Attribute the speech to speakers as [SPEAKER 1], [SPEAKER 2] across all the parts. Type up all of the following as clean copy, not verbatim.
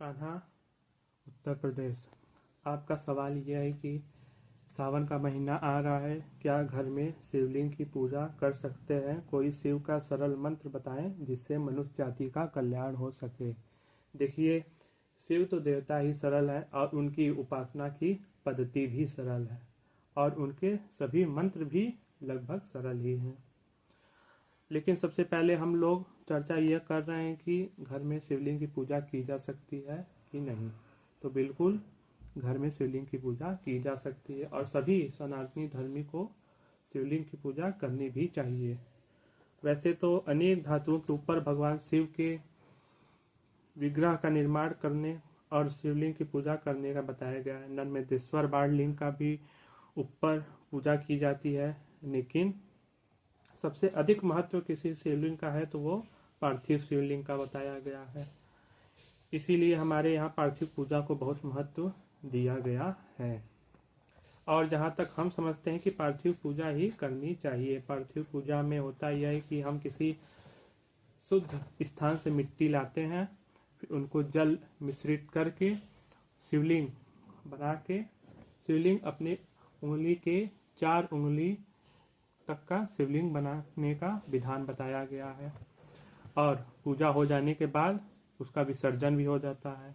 [SPEAKER 1] कान्हा, उत्तर प्रदेश। आपका सवाल यह है कि सावन का महीना आ रहा है, क्या घर में शिवलिंग की पूजा कर सकते हैं? कोई शिव का सरल मंत्र बताएं जिससे मनुष्य जाति का कल्याण हो सके। देखिए, शिव तो देवता ही सरल है और उनकी उपासना की पद्धति भी सरल है और उनके सभी मंत्र भी लगभग सरल ही हैं। लेकिन सबसे पहले हम लोग चर्चा यह कर रहे हैं कि घर में शिवलिंग की पूजा की जा सकती है कि नहीं। तो बिल्कुल घर में शिवलिंग की पूजा की जा सकती है और सभी सनातनी धर्मी को शिवलिंग की पूजा करनी भी चाहिए। वैसे तो अनेक धातुओं के ऊपर भगवान शिव के विग्रह का निर्माण करने और शिवलिंग की पूजा करने का बताया गया है। नर्मदेश्वर बाण लिंग का भी ऊपर पूजा की जाती है, लेकिन सबसे अधिक महत्व किसी शिवलिंग का है तो वो पार्थिव शिवलिंग का बताया गया है। इसीलिए हमारे यहाँ पार्थिव पूजा को बहुत महत्व दिया गया है और जहाँ तक हम समझते हैं कि पार्थिव पूजा ही करनी चाहिए। पार्थिव पूजा में होता यह है कि हम किसी शुद्ध स्थान से मिट्टी लाते हैं, फिर उनको जल मिश्रित करके शिवलिंग बना के शिवलिंग अपने उंगली के 4 उंगली तक का शिवलिंग बनाने का विधान बताया गया है और पूजा हो जाने के बाद उसका विसर्जन भी हो जाता है।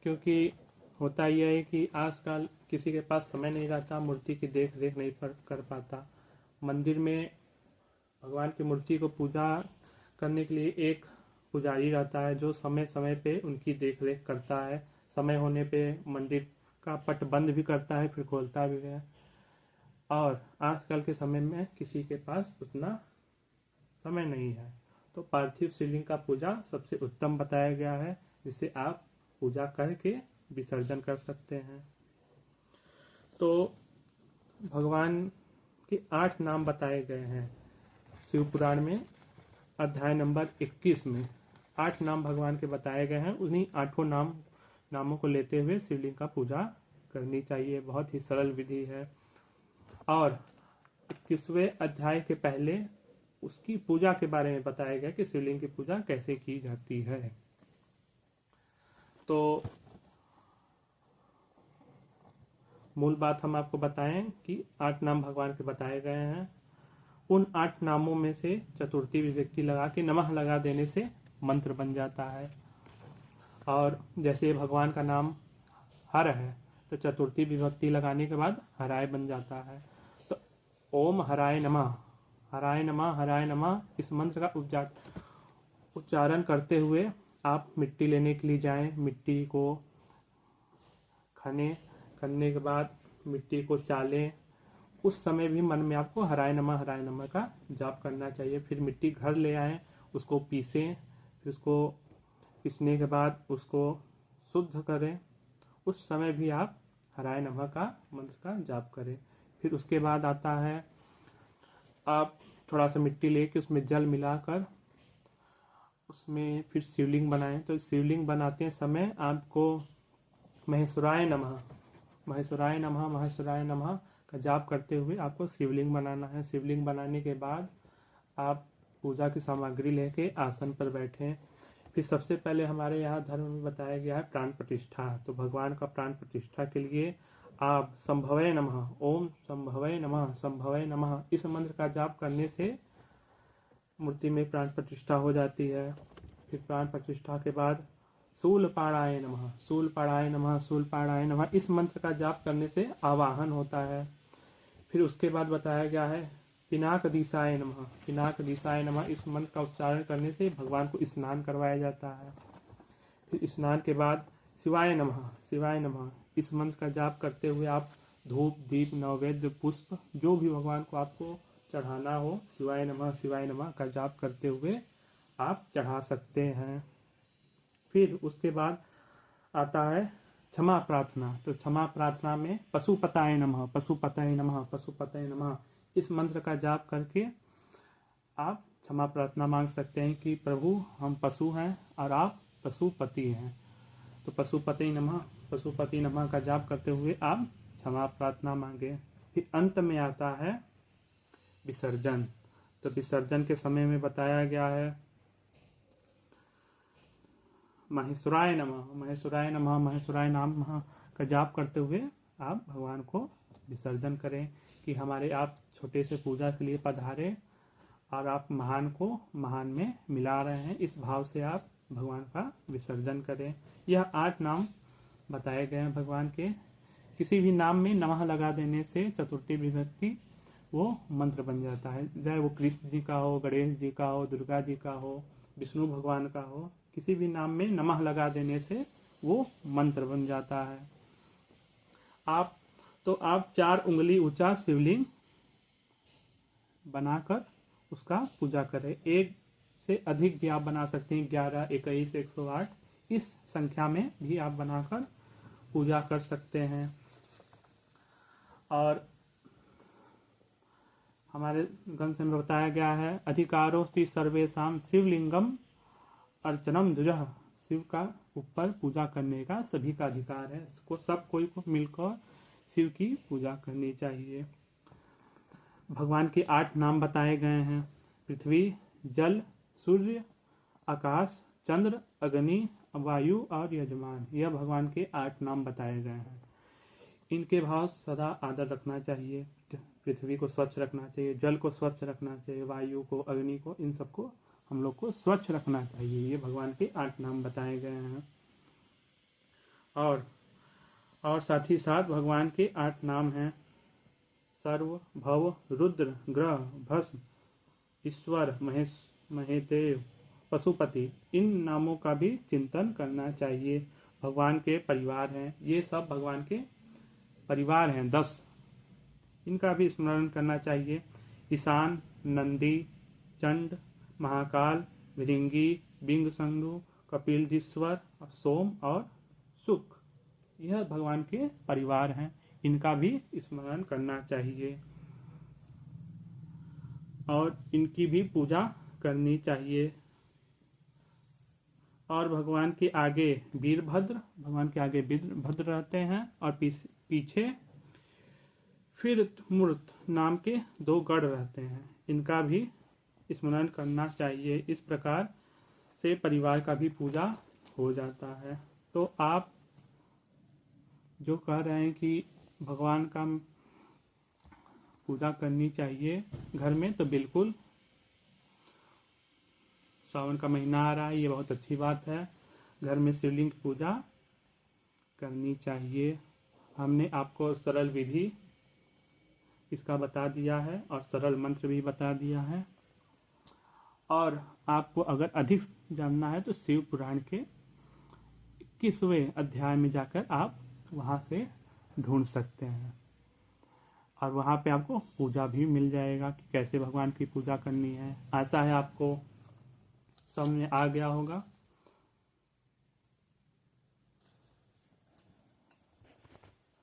[SPEAKER 1] क्योंकि होता यह है कि आजकल किसी के पास समय नहीं रहता, मूर्ति की देख रेख नहीं कर पाता। मंदिर में भगवान की मूर्ति को पूजा करने के लिए एक पुजारी रहता है जो समय समय पे उनकी देख रेख करता है। समय होने पे मंदिर का पट बंद भी करता है, फिर खोलता भी है। और आजकल के समय में किसी के पास उतना समय नहीं है, तो पार्थिव शिवलिंग का पूजा सबसे उत्तम बताया गया है, जिससे आप पूजा करके विसर्जन कर सकते हैं। तो भगवान के 8 नाम बताए गए हैं शिव पुराण में, अध्याय नंबर 21 में 8 नाम भगवान के बताए गए हैं। उन्हीं 8 नामों को लेते हुए शिवलिंग का पूजा करनी चाहिए। बहुत ही सरल विधि है और 21वें अध्याय के पहले उसकी पूजा के बारे में बताया गया कि शिवलिंग की पूजा कैसे की जाती है। तो मूल बात हम आपको बताएं कि 8 नाम भगवान के बताए गए हैं। उन 8 नामों में से चतुर्थी विभक्ति लगा के नमः लगा देने से मंत्र बन जाता है। और जैसे भगवान का नाम हर है तो चतुर्थी विभक्ति लगाने के बाद हराय बन जाता है। तो ओम हराय नमः, हराय नमः, हराय नमः, इस मंत्र का उच्चारण करते हुए आप मिट्टी लेने के लिए जाएं। मिट्टी को खने, करने के बाद मिट्टी को चालें। उस समय भी मन में आपको हराय नमः का जाप करना चाहिए। फिर मिट्टी घर ले आएं, उसको पीसें, फिर उसको पीसने के बाद उसको शुद्ध करें। उस समय भी आप हराय नमः का मंत्र का जाप करें। फिर उसके बाद आता है, आप थोड़ा सा मिट्टी लेके उसमें जल मिलाकर उसमें फिर शिवलिंग बनाएं। तो शिवलिंग बनाते समय आपको महेश्वराय नमः, महेश्वराय नमः, महेश्वराय नमः का जाप करते हुए आपको शिवलिंग बनाना है। शिवलिंग बनाने के बाद आप पूजा की सामग्री लेके आसन पर बैठें। फिर सबसे पहले हमारे यहाँ धर्म में बताया गया है प्राण प्रतिष्ठा। तो भगवान का प्राण प्रतिष्ठा के लिए आप संभवय नमः, ओम संभवय नमः, संभवय नमः, इस मंत्र का जाप करने से मूर्ति में प्राण प्रतिष्ठा हो जाती है। फिर प्राण प्रतिष्ठा के बाद शूलपाणाय नमः, शूलपाणाय नमः, शूलपाणाय नमः, इस मंत्र का जाप करने से आवाहन होता है। फिर उसके बाद बताया गया है पिनाक दिशाय नमः, पिनाक दिशाय नमः, इस मंत्र का उच्चारण करने से भगवान को स्नान करवाया जाता है। फिर स्नान के बाद शिवाय नमः, शिवाय नमः, इस मंत्र का जाप करते हुए आप धूप दीप नैवेद्य पुष्प जो भी भगवान को आपको चढ़ाना हो, शिवाय नमः का जाप करते हुए आप चढ़ा सकते हैं। फिर उसके बाद आता है क्षमा प्रार्थना। तो क्षमा प्रार्थना में पशुपताय नमः, पशुपताय नमः, पशुपताय नमः, इस मंत्र का जाप करके आप क्षमा प्रार्थना मांग सकते हैं कि प्रभु हम पशु हैं और आप पशुपति हैं। तो पशुपति नमः का जाप करते हुए आप क्षमा प्रार्थना मांगे। फिर अंत में आता है विसर्जन। तो विसर्जन के समय में बताया गया है महेश्वराय नमः, महेश्वराय नमः, महेश्वराय नाम का जाप करते हुए आप भगवान को विसर्जन करें कि हमारे आप छोटे से पूजा के लिए पधारे और आप महान को महान में मिला रहे हैं, इस भाव से आप भगवान का विसर्जन करें। यह 8 नाम बताए गए हैं भगवान के। किसी भी नाम में नमः लगा देने से चतुर्थी विभक्ति वो मंत्र बन जाता है, चाहे वो कृष्ण जी का हो, गणेश जी का हो, दुर्गा जी का हो, विष्णु भगवान का हो, किसी भी नाम में नमः लगा देने से वो मंत्र बन जाता है। आप 4 उंगली ऊंचा शिवलिंग बनाकर उसका पूजा करें। एक से अधिक भी आप बना सकते हैं, 11, 21, 108 इस संख्या में भी आप बनाकर पूजा कर सकते हैं। और हमारे ग्रंथ में बताया गया है, अधिकारोस्ति सर्वेषां शिवलिंगम अर्चनम द्विजः, शिव का ऊपर पूजा करने का सभी का अधिकार है, इसको सब कोई को मिलकर शिव की पूजा करनी चाहिए। भगवान के 8 नाम बताए गए हैं, पृथ्वी, जल, सूर्य, आकाश, चंद्र, अग्नि, वायु और यजमान। यह भगवान के 8 नाम बताए गए हैं। इनके भाव सदा आदर रखना चाहिए। पृथ्वी को स्वच्छ रखना चाहिए, जल को स्वच्छ रखना चाहिए, वायु को, अग्नि को, इन सबको हम लोग को स्वच्छ रखना चाहिए। ये भगवान के 8 नाम बताए गए हैं। और साथ ही साथ भगवान के 8 नाम हैं, सर्व, भव, रुद्र, ग्रह, भस्म, ईश्वर, महेदेव, पशुपति। इन नामों का भी चिंतन करना चाहिए। भगवान के परिवार हैं, ये सब भगवान के परिवार हैं 10, इनका भी स्मरण करना चाहिए। ईशान, नंदी, चंड, महाकाल, भृंगी, बिंगसंगु, कपिलजीश्वर, सोम और शुक, यह भगवान के परिवार हैं, इनका भी स्मरण करना चाहिए और इनकी भी पूजा करनी चाहिए। और भगवान के आगे वीरभद्र रहते हैं और पीछे फिर मूर्त नाम के 2 गढ़ रहते हैं, इनका भी स्मरण करना चाहिए। इस प्रकार से परिवार का भी पूजा हो जाता है। तो आप जो कह रहे हैं कि भगवान का पूजा करनी चाहिए घर में, तो बिल्कुल, सावन का महीना आ रहा है, ये बहुत अच्छी बात है, घर में शिवलिंग की पूजा करनी चाहिए। हमने आपको सरल विधि इसका बता दिया है और सरल मंत्र भी बता दिया है। और आपको अगर अधिक जानना है तो शिव पुराण के 21वें अध्याय में जाकर आप वहाँ से ढूंढ सकते हैं और वहाँ पे आपको पूजा भी मिल जाएगा कि कैसे भगवान की पूजा करनी है। आशा है आपको समझ में आ गया होगा।